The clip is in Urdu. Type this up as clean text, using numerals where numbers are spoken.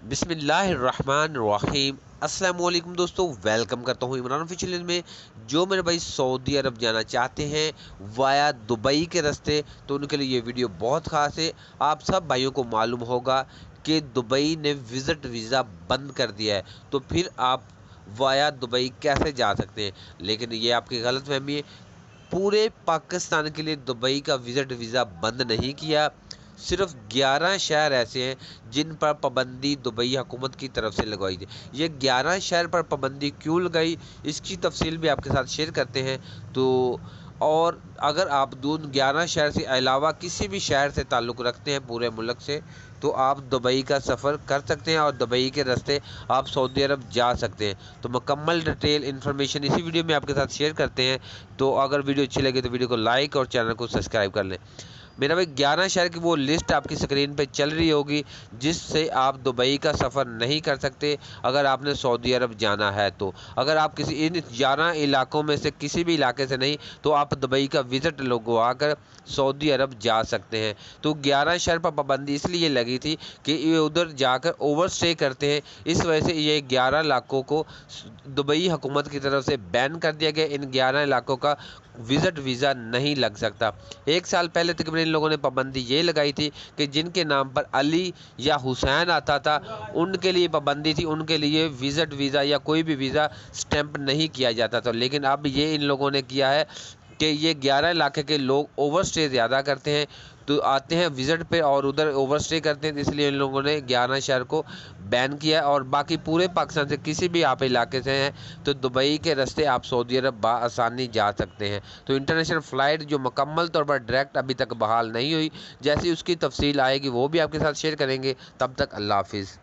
بسم اللہ الرحمن الرحیم۔ السلام علیکم دوستو، ویلکم کرتا ہوں عمران آفیشیل میں۔ جو میرے بھائی سعودی عرب جانا چاہتے ہیں وایا دبئی کے راستے، تو ان کے لیے یہ ویڈیو بہت خاص ہے۔ آپ سب بھائیوں کو معلوم ہوگا کہ دبئی نے ویزٹ ویزا بند کر دیا ہے، تو پھر آپ وایا دبئی کیسے جا سکتے ہیں؟ لیکن یہ آپ کی غلط فہمی ہے۔ پورے پاکستان کے لیے دبئی کا ویزٹ ویزا بند نہیں کیا، صرف 11 شہر ایسے ہیں جن پر پابندی دبئی حکومت کی طرف سے لگوائی تھی۔ یہ 11 شہر پر پابندی کیوں لگائی، اس کی تفصیل بھی آپ کے ساتھ شیئر کرتے ہیں۔ تو اور اگر آپ 11 شہر سے علاوہ کسی بھی شہر سے تعلق رکھتے ہیں پورے ملک سے، تو آپ دبئی کا سفر کر سکتے ہیں اور دبئی کے راستے آپ سعودی عرب جا سکتے ہیں۔ تو مکمل ڈیٹیل انفارمیشن اسی ویڈیو میں آپ کے ساتھ شیئر کرتے ہیں۔ تو اگر ویڈیو اچھی لگے تو ویڈیو کو لائک اور چینل کو سبسکرائب کر لیں۔ میرا بھائی 11 شہر کی وہ لسٹ آپ کی سکرین پہ چل رہی ہوگی جس سے آپ دبئی کا سفر نہیں کر سکتے اگر آپ نے سعودی عرب جانا ہے۔ تو اگر آپ کسی ان 11 علاقوں میں سے کسی بھی علاقے سے نہیں، تو آپ دبئی کا وزٹ لگوا کر سعودی عرب جا سکتے ہیں۔ تو 11 شہر پر پابندی اس لیے لگی تھی کہ یہ ادھر جا کر اوور سٹے کرتے ہیں، اس وجہ سے یہ 11 علاقوں کو دبئی حکومت کی طرف سے بین کر دیا گیا۔ ان 11 علاقوں کا وزٹ ویزا نہیں لگ سکتا۔ ایک سال پہلے تقریباً ان لوگوں نے پابندی یہ لگائی تھی کہ جن کے نام پر علی یا حسین آتا تھا ان کے لیے پابندی تھی، ان کے لیے وزٹ ویزا یا کوئی بھی ویزا سٹیمپ نہیں کیا جاتا تھا۔ لیکن اب یہ ان لوگوں نے کیا ہے کہ یہ 11 علاقے کے لوگ اوور سٹے زیادہ کرتے ہیں، تو آتے ہیں وزٹ پہ اور ادھر اوور سٹے کرتے ہیں، اس لیے ان لوگوں نے 11 شہر کو بین کیا ہے۔ اور باقی پورے پاکستان سے کسی بھی آپ علاقے سے ہیں تو دبئی کے راستے آپ سعودی عرب بآسانی جا سکتے ہیں۔ تو انٹرنیشنل فلائٹ جو مکمل طور پر ڈائریکٹ ابھی تک بحال نہیں ہوئی، جیسی اس کی تفصیل آئے گی وہ بھی آپ کے ساتھ شیئر کریں گے۔ تب تک اللہ حافظ۔